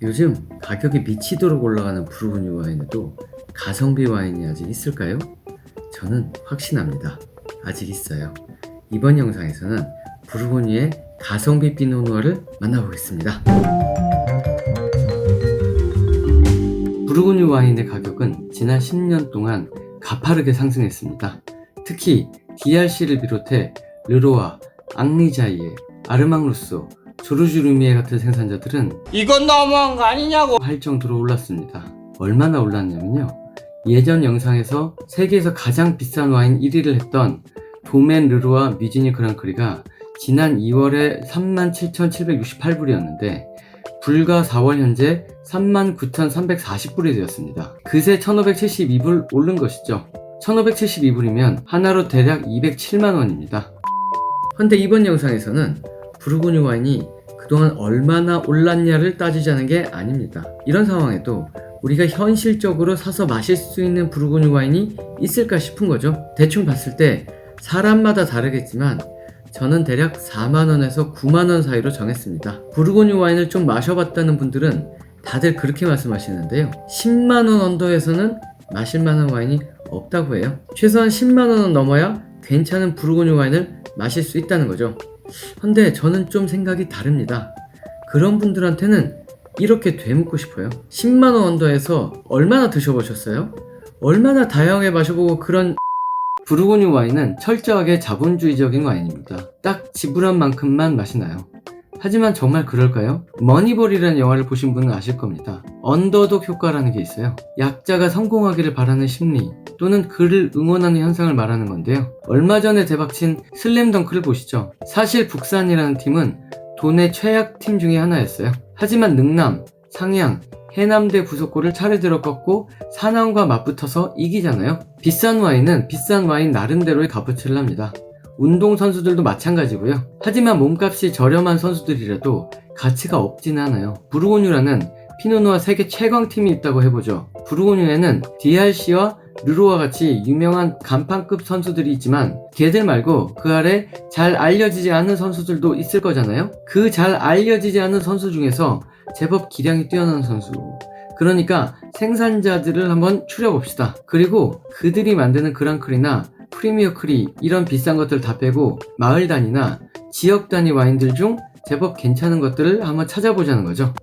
요즘 가격이 미치도록 올라가는 부르고뉴 와인에도 가성비 와인이 아직 있을까요? 저는 확신합니다. 아직 있어요. 이번 영상에서는 부르고뉴의 가성비 피노누아를 만나보겠습니다. 부르고뉴 와인의 가격은 지난 10년 동안 가파르게 상승했습니다. 특히 DRC를 비롯해 르로아, 앙리자이에, 아르망루소, 조르주르미에 같은 생산자들은 이건 너무한 거 아니냐고 할 정도로 올랐습니다. 얼마나 올랐냐면요, 예전 영상에서 세계에서 가장 비싼 와인 1위를 했던 도멘 르로아 뮤지니 그랑크리가 지난 2월에 37,768불이었는데 불과 4월 현재 39,340불이 되었습니다. 그새 1,572불 오른 것이죠. 1,572불이면 하나로 대략 207만원입니다. 근데 이번 영상에서는 부르고뉴 와인이 그동안 얼마나 올랐냐를 따지자는 게 아닙니다. 이런 상황에도 우리가 현실적으로 사서 마실 수 있는 부르고뉴 와인이 있을까 싶은 거죠. 대충 봤을 때 사람마다 다르겠지만 저는 대략 4만원에서 9만원 사이로 정했습니다. 부르고뉴 와인을 좀 마셔봤다는 분들은 다들 그렇게 말씀하시는데요, 10만원 언더에서는 마실만한 와인이 없다고 해요. 최소한 10만원은 넘어야 괜찮은 부르고뉴 와인을 마실 수 있다는 거죠. 근데 저는 좀 생각이 다릅니다. 그런 분들한테는 이렇게 되묻고 싶어요. 10만원 언더에서 얼마나 드셔보셨어요? 얼마나 다양하게 마셔보고 그런 부르고뉴 와인은 철저하게 자본주의적인 와인입니다. 딱 지불한 만큼만 마시나요? 하지만 정말 그럴까요? 머니볼이라는 영화를 보신 분은 아실 겁니다. 언더독 효과라는 게 있어요. 약자가 성공하기를 바라는 심리 또는 그를 응원하는 현상을 말하는 건데요, 얼마 전에 대박친 슬램덩크를 보시죠. 사실 북산이라는 팀은 도내 최약 팀 중에 하나였어요. 하지만 능남, 상향, 해남대 부속고를 차례대로 꺾고 산왕과 맞붙어서 이기잖아요. 비싼 와인은 비싼 와인 나름대로의 값어치를 합니다. 운동선수들도 마찬가지고요. 하지만 몸값이 저렴한 선수들이라도 가치가 없지는 않아요. 부르고뉴라는 피노누아 세계 최강팀이 있다고 해보죠. 부르고뉴에는 DRC와 르로아 같이 유명한 간판급 선수들이 있지만 걔들 말고 그 아래 잘 알려지지 않은 선수들도 있을 거잖아요. 그 잘 알려지지 않은 선수 중에서 제법 기량이 뛰어난 선수, 그러니까 생산자들을 한번 추려봅시다. 그리고 그들이 만드는 그랑크리나 프리미어 크리 이런 비싼 것들 다 빼고 마을 단위나 지역 단위 와인들 중 제법 괜찮은 것들을 한번 찾아보자는 거죠.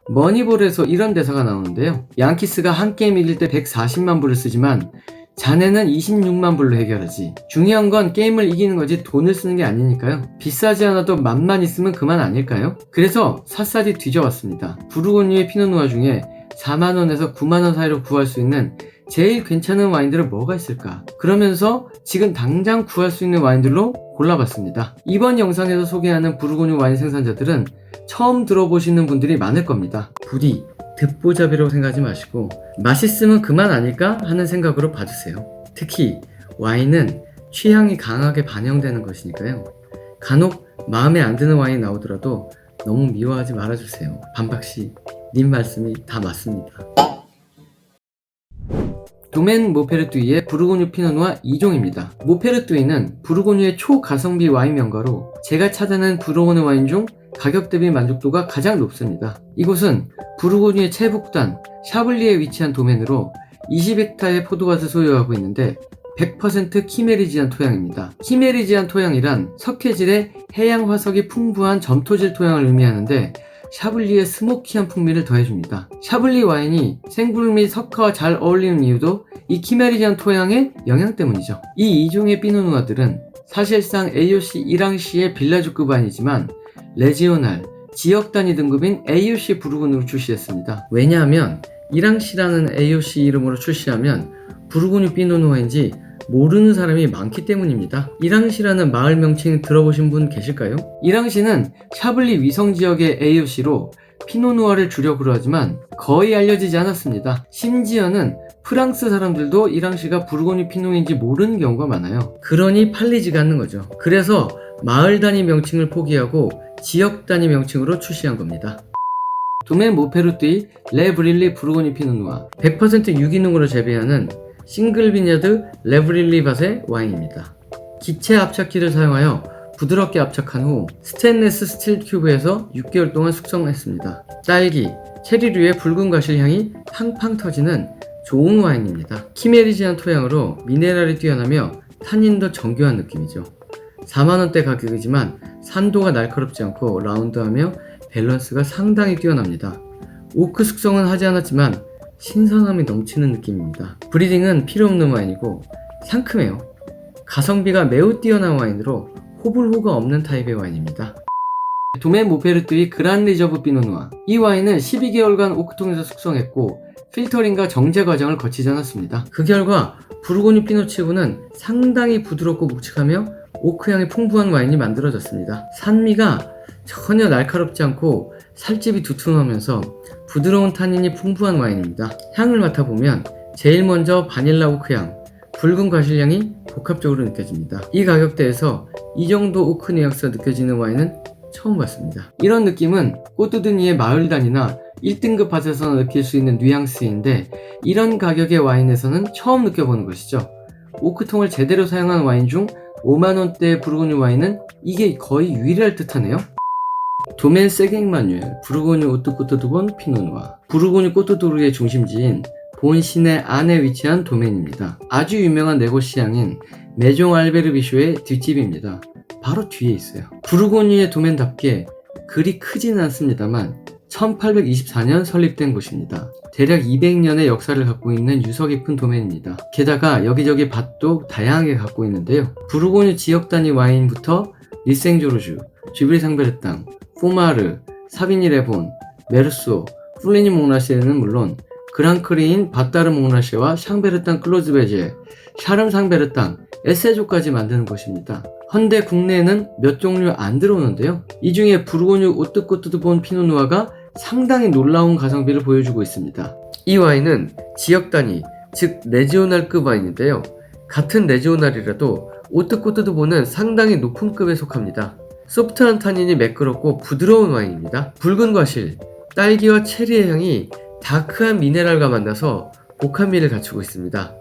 머니볼에서 이런 대사가 나오는데요, 양키스가 한 게임 이길 때 140만 불을 쓰지만 자네는 26만 불로 해결하지. 중요한 건 게임을 이기는 거지 돈을 쓰는 게 아니니까요. 비싸지 않아도 맛만 있으면 그만 아닐까요? 그래서 샅샅이 뒤져봤습니다. 부르고뉴의 피노누아 중에 4만원에서 9만원 사이로 구할 수 있는 제일 괜찮은 와인들은 뭐가 있을까? 그러면서 지금 당장 구할 수 있는 와인들로 골라봤습니다. 이번 영상에서 소개하는 부르고뉴 와인 생산자들은 처음 들어보시는 분들이 많을 겁니다. 부디 듣보잡이라고 생각하지 마시고 맛있으면 그만 아닐까 하는 생각으로 봐주세요. 특히 와인은 취향이 강하게 반영되는 것이니까요, 간혹 마음에 안 드는 와인이 나오더라도 너무 미워하지 말아주세요. 반박씨, 님 말씀이 다 맞습니다. 도멘 모페르뚜이의 부르고뉴 피노누아 2종입니다. 모페르뚜이는 부르고뉴의 초가성비 와인 명가로 제가 찾아낸 부르고뉴 와인 중 가격 대비 만족도가 가장 높습니다. 이곳은 부르고뉴의 최북단 샤블리에 위치한 도멘으로 20헥타의 포도밭을 소유하고 있는데 100% 키메리지안 토양입니다. 키메리지안 토양이란 석회질의 해양 화석이 풍부한 점토질 토양을 의미하는데 샤블리의 스모키한 풍미를 더해줍니다. 샤블리 와인이 생굴 및 석화와 잘 어울리는 이유도 이 키메리지안 토양의 영향 때문이죠. 이 2종의 피노누아들은 사실상 AOC 1항시의 빌라주급 와인이지만 레지오날, 지역 단위 등급인 AOC 부르고뉴로 출시했습니다. 왜냐하면 1항시라는 AOC 이름으로 출시하면 부르고뉴 피노누아인지 모르는 사람이 많기 때문입니다. 1항시라는 마을 명칭 들어보신 분 계실까요? 1항시는 샤블리 위성지역의 AOC로 피노누아를 주력으로 하지만 거의 알려지지 않았습니다. 심지어는 프랑스 사람들도 1항시가 부르고뉴 피노인지 모르는 경우가 많아요. 그러니 팔리지가 않는 거죠. 그래서 마을 단위 명칭을 포기하고 지역 단위 명칭으로 출시한 겁니다. 도멘 모페르뚜이 레 브릴리 부르고뉴 피노누아 100% 유기농으로 재배하는 싱글 비냐드 레 브릴리 밭의 와인입니다. 기체 압착기를 사용하여 부드럽게 압착한 후 스테인레스 스틸 큐브에서 6개월 동안 숙성했습니다. 딸기, 체리류의 붉은 과실향이 팡팡 터지는 좋은 와인입니다. 키메리지한 토양으로 미네랄이 뛰어나며 탄닌도 정교한 느낌이죠. 4만원대 가격이지만 산도가 날카롭지 않고 라운드하며 밸런스가 상당히 뛰어납니다. 오크 숙성은 하지 않았지만 신선함이 넘치는 느낌입니다. 브리딩은 필요 없는 와인이고 상큼해요. 가성비가 매우 뛰어난 와인으로 호불호가 없는 타입의 와인입니다. 도멘 모페르뚜이 그란 리저브 피노누아. 이 와인은 12개월간 오크통에서 숙성했고 필터링과 정제 과정을 거치지 않았습니다. 그 결과 부르고뉴 피노치고는 상당히 부드럽고 묵직하며 오크향이 풍부한 와인이 만들어졌습니다. 산미가 전혀 날카롭지 않고 살집이 두툼하면서 부드러운 타닌이 풍부한 와인입니다. 향을 맡아보면 제일 먼저 바닐라 오크향, 붉은 과실향이 복합적으로 느껴집니다. 이 가격대에서 이 정도 오크 뉘앙스가 느껴지는 와인은 처음 봤습니다. 이런 느낌은 꼬뚜드니의 마을단이나 1등급 밭에서는 느낄 수 있는 뉘앙스인데 이런 가격의 와인에서는 처음 느껴보는 것이죠. 오크통을 제대로 사용한 와인 중 5만원대의 부르고뉴 와인은 이게 거의 유일할 듯하네요. 도멘 세갱마뉴엘 부르고뉴 오뜨꼬뜨두본 피노누아. 부르고뉴 꼬뜨도르의 중심지인 본 시내 안에 위치한 도멘입니다. 아주 유명한 네고시앙인 메종 알베르 비쇼의 뒷집입니다. 바로 뒤에 있어요. 부르고뉴의 도멘답게 그리 크지는 않습니다만 1824년 설립된 곳입니다. 대략 200년의 역사를 갖고 있는 유서 깊은 도멘입니다. 게다가 여기저기 밭도 다양하게 갖고 있는데요. 부르고뉴 지역 단위 와인부터 리생조르주, 쥐브리상베르땅, 포마르, 사비니레본, 메르소, 플리니 몽라시에는 물론 그랑크리인 바따르 몽라시와 샹베르땅 클로즈베제, 샤름상베르땅, 에세조까지 만드는 곳입니다. 헌데 국내에는 몇 종류 안 들어오는데요. 이 중에 부르고뉴 오뜨꼬뜨드본 피노누아가 상당히 놀라운 가성비를 보여주고 있습니다. 이 와인은 지역 단위, 즉 레지오날급 와인인데요. 같은 레지오날이라도 오뜨꼬뜨드본은 상당히 높은 급에 속합니다. 소프트한 타닌이 매끄럽고 부드러운 와인입니다. 붉은 과실, 딸기와 체리의 향이 다크한 미네랄과 만나서 복합미를 갖추고 있습니다.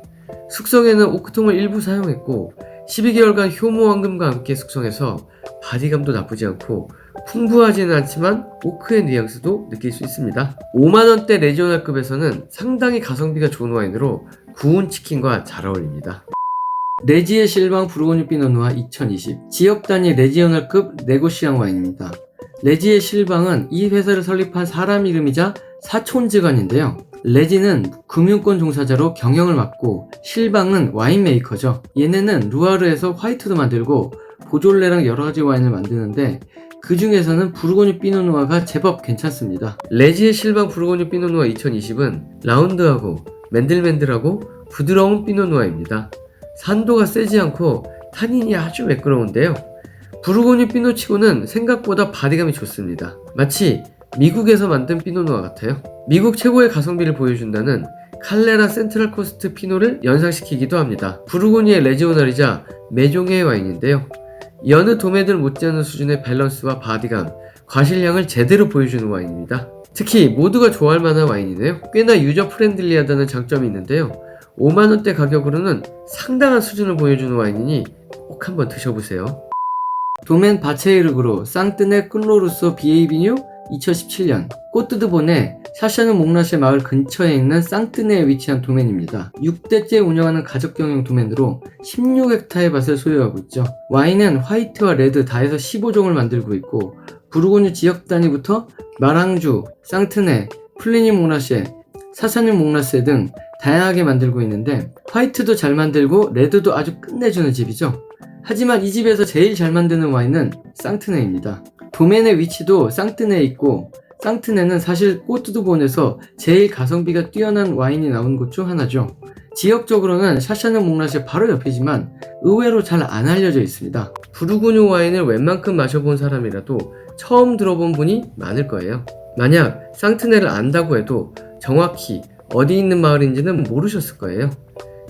숙성에는 오크통을 일부 사용했고 12개월간 효모 황금과 함께 숙성해서 바디감도 나쁘지 않고 풍부하지는 않지만 오크의 뉘앙스도 느낄 수 있습니다. 5만원대 레지오날급에서는 상당히 가성비가 좋은 와인으로 구운 치킨과 잘 어울립니다. 레지에 실방 부르고뉴 피노누아 2020 지역 단위 레지오널급 네고시앙 와인입니다. 레지에 실방은 이 회사를 설립한 사람 이름이자 사촌지간인데요. 레지는 금융권 종사자로 경영을 맡고 실방은 와인 메이커죠. 얘네는 루아르에서 화이트도 만들고 보졸레랑 여러가지 와인을 만드는데 그 중에서는 부르고뉴 피노누아가 제법 괜찮습니다. 레지의 실방 부르고뉴 피노누아 2020은 라운드하고 맨들맨들하고 부드러운 피노누아입니다. 산도가 세지 않고 타닌이 아주 매끄러운데요. 부르고뉴 피노치고는 생각보다 바디감이 좋습니다. 마치 미국에서 만든 피노누아 같아요. 미국 최고의 가성비를 보여준다는 칼레라 센트럴 코스트 피노를 연상시키기도 합니다. 부르고뉴의 레지오날이자 메종의 와인인데요. 여느 도매들 못지않은 수준의 밸런스와 바디감, 과실량을 제대로 보여주는 와인입니다. 특히 모두가 좋아할 만한 와인이네요. 꽤나 유저 프렌들리하다는 장점이 있는데요. 5만원대 가격으로는 상당한 수준을 보여주는 와인이니 꼭 한번 드셔보세요. 도멘 바체이르그로 상뜨네 클로루소 비에이비뉴 2017년 꼬뜨드본의 샤샤누 몽라쉐 마을 근처에 있는 상뜨네에 위치한 도멘입니다. 6대째 운영하는 가족경영 도멘으로 16헥타의 밭을 소유하고 있죠. 와인은 화이트와 레드 다 해서 15종을 만들고 있고 부르고뉴 지역 단위부터 마랑주, 상트네, 플리니 몽라쉐, 사샤누 몽라쉐 등 다양하게 만들고 있는데 화이트도 잘 만들고 레드도 아주 끝내주는 집이죠. 하지만 이 집에서 제일 잘 만드는 와인은 상트네입니다. 도멘의 위치도 상뜨네에 있고 상트네는 사실 꼬뜨드본에서 제일 가성비가 뛰어난 와인이 나온 곳 중 하나죠. 지역적으로는 샤샤누 몽라쉐 바로 옆이지만 의외로 잘 안 알려져 있습니다. 부르고뉴 와인을 웬만큼 마셔본 사람이라도 처음 들어본 분이 많을 거예요. 만약 상트네를 안다고 해도 정확히 어디 있는 마을인지는 모르셨을 거예요.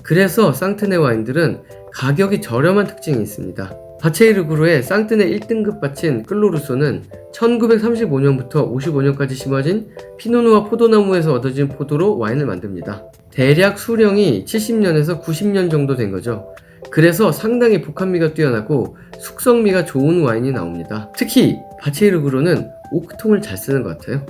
그래서 상트네 와인들은 가격이 저렴한 특징이 있습니다. 바체이르그로의 상뜨네 1등급 밭인 클로루소는 1935년부터 55년까지 심어진 피노누아 포도나무에서 얻어진 포도로 와인을 만듭니다. 대략 수령이 70년에서 90년 정도 된 거죠. 그래서 상당히 복합미가 뛰어나고 숙성미가 좋은 와인이 나옵니다. 특히 바체이르그로는 오크통을 잘 쓰는 것 같아요.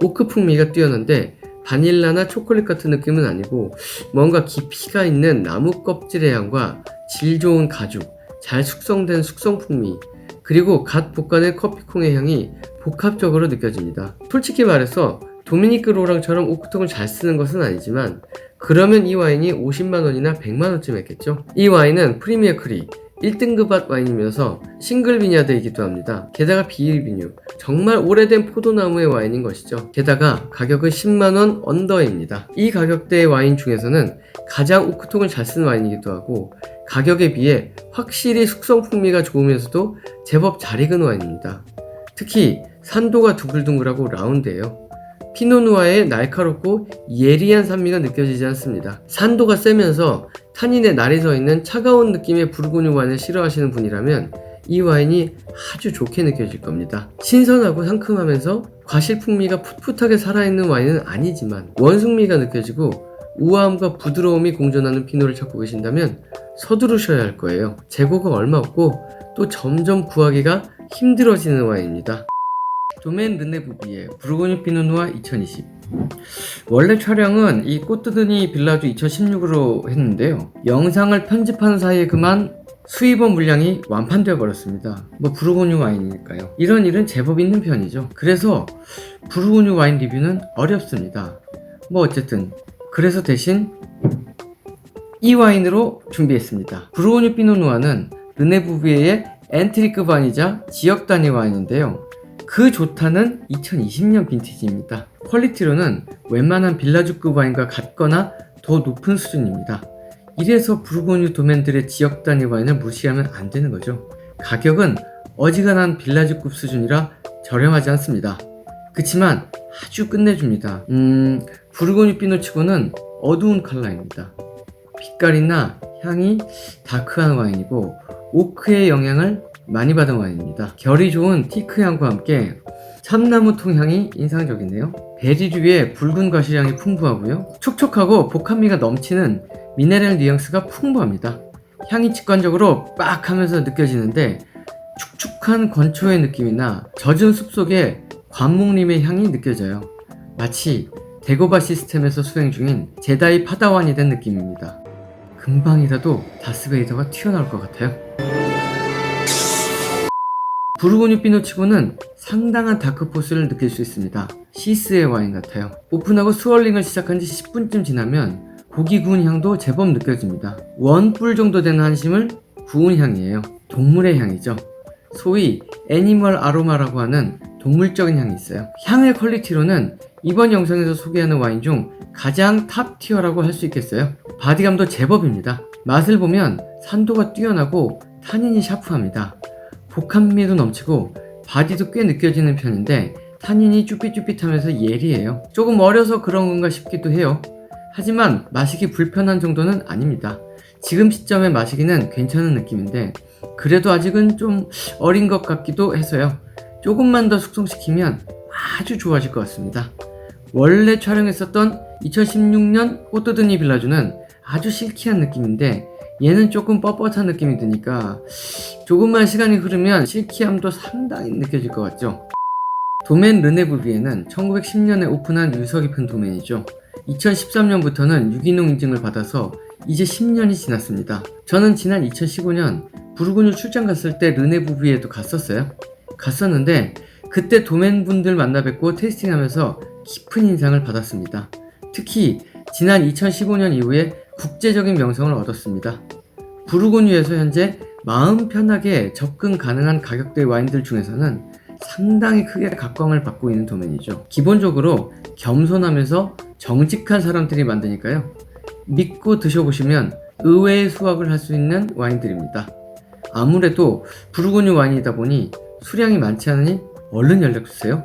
오크 풍미가 뛰어난데 바닐라나 초콜릿 같은 느낌은 아니고 뭔가 깊이가 있는 나무 껍질의 향과 질 좋은 가죽, 잘 숙성된 숙성 풍미, 그리고 갓 볶아낸 커피콩의 향이 복합적으로 느껴집니다. 솔직히 말해서 도미니크 로랑처럼 오크통을 잘 쓰는 것은 아니지만 그러면 이 와인이 50만원이나 100만원쯤 했겠죠. 이 와인은 프리미어 크리 1등급 와인이면서 싱글 비냐드이기도 합니다. 게다가 비일비뉴, 정말 오래된 포도나무의 와인인 것이죠. 게다가 가격은 10만원 언더입니다. 이 가격대의 와인 중에서는 가장 오크통을 잘 쓴 와인이기도 하고 가격에 비해 확실히 숙성 풍미가 좋으면서도 제법 잘 익은 와인입니다. 특히 산도가 둥글둥글하고 라운드해요. 피노누아의 날카롭고 예리한 산미가 느껴지지 않습니다. 산도가 세면서 탄닌에 날이 서 있는 차가운 느낌의 부르고뉴 와인을 싫어하시는 분이라면 이 와인이 아주 좋게 느껴질 겁니다. 신선하고 상큼하면서 과실 풍미가 풋풋하게 살아있는 와인은 아니지만 원숙미가 느껴지고 우아함과 부드러움이 공존하는 피노를 찾고 계신다면 서두르셔야 할 거예요. 재고가 얼마 없고 또 점점 구하기가 힘들어지는 와인입니다. 도멘 르네부비에 부르고뉴 피노누아 2020. 원래 촬영은 이 꼬뜨드니 빌라주 2016으로 했는데요. 영상을 편집하는 사이에 그만 수입원 물량이 완판되어 버렸습니다. 부르고뉴 와인이니까요. 이런 일은 제법 있는 편이죠. 그래서 부르고뉴 와인 리뷰는 어렵습니다. 어쨌든 그래서 대신 이 와인으로 준비했습니다. 부르고뉴 피노누아는 르네부비에의 엔트리급 와인이자 지역 단위 와인인데요. 그 좋다는 2020년 빈티지입니다. 퀄리티로는 웬만한 빌라주급 와인과 같거나 더 높은 수준입니다. 이래서 부르고뉴 도멘들의 지역 단위 와인을 무시하면 안 되는 거죠. 가격은 어지간한 빌라주급 수준이라 저렴하지 않습니다. 그치만 아주 끝내줍니다. 부르고뉴 피노치고는 어두운 컬러입니다. 빛깔이나 향이 다크한 와인이고 오크의 영향을 많이 받은 와인입니다. 결이 좋은 티크 향과 함께 참나무 통향이 인상적이네요. 베리류의 붉은 과실향이 풍부하고요. 촉촉하고 복합미가 넘치는 미네랄 뉘앙스가 풍부합니다. 향이 직관적으로 빡 하면서 느껴지는데 축축한 건초의 느낌이나 젖은 숲속의 관목림의 향이 느껴져요. 마치 데고바 시스템에서 수행 중인 제다이 파다완이 된 느낌입니다. 금방이라도 다스베이더가 튀어나올 것 같아요. 부르고뉴 피노치고는 상당한 다크포스를 느낄 수 있습니다. 시스의 와인 같아요. 오픈하고 스월링을 시작한 지 10분쯤 지나면 고기 구운 향도 제법 느껴집니다. 원뿔 정도 되는 한심을 구운 향이에요. 동물의 향이죠. 소위 애니멀 아로마라고 하는 동물적인 향이 있어요. 향의 퀄리티로는 이번 영상에서 소개하는 와인 중 가장 탑 티어라고 할 수 있겠어요. 바디감도 제법입니다. 맛을 보면 산도가 뛰어나고 타닌이 샤프합니다. 복합미도 넘치고 바디도 꽤 느껴지는 편인데 타닌이 쭈삣쭈삣하면서 예리해요. 조금 어려서 그런 건가 싶기도 해요. 하지만 마시기 불편한 정도는 아닙니다. 지금 시점에 마시기는 괜찮은 느낌인데 그래도 아직은 좀 어린 것 같기도 해서요. 조금만 더 숙성시키면 아주 좋아질 것 같습니다. 원래 촬영했었던 2016년 꼬뜨드니 빌라주는 아주 실키한 느낌인데 얘는 조금 뻣뻣한 느낌이 드니까 조금만 시간이 흐르면 실키함도 상당히 느껴질 것 같죠. 도멘 르네부비에는 1910년에 오픈한 유서 깊은 도멘이죠. 2013년부터는 유기농 인증을 받아서 이제 10년이 지났습니다. 저는 지난 2015년 부르고뉴 출장 갔을 때 르네부비에도 갔었는데 그때 도멘 분들 만나 뵙고 테이스팅하면서 깊은 인상을 받았습니다. 특히 지난 2015년 이후에 국제적인 명성을 얻었습니다. 부르고뉴에서 현재 마음 편하게 접근 가능한 가격대의 와인들 중에서는 상당히 크게 각광을 받고 있는 도멘이죠. 기본적으로 겸손하면서 정직한 사람들이 만드니까요. 믿고 드셔보시면 의외의 수확을 할 수 있는 와인들입니다. 아무래도 부르고뉴 와인이다 보니 수량이 많지 않으니 얼른 연락주세요.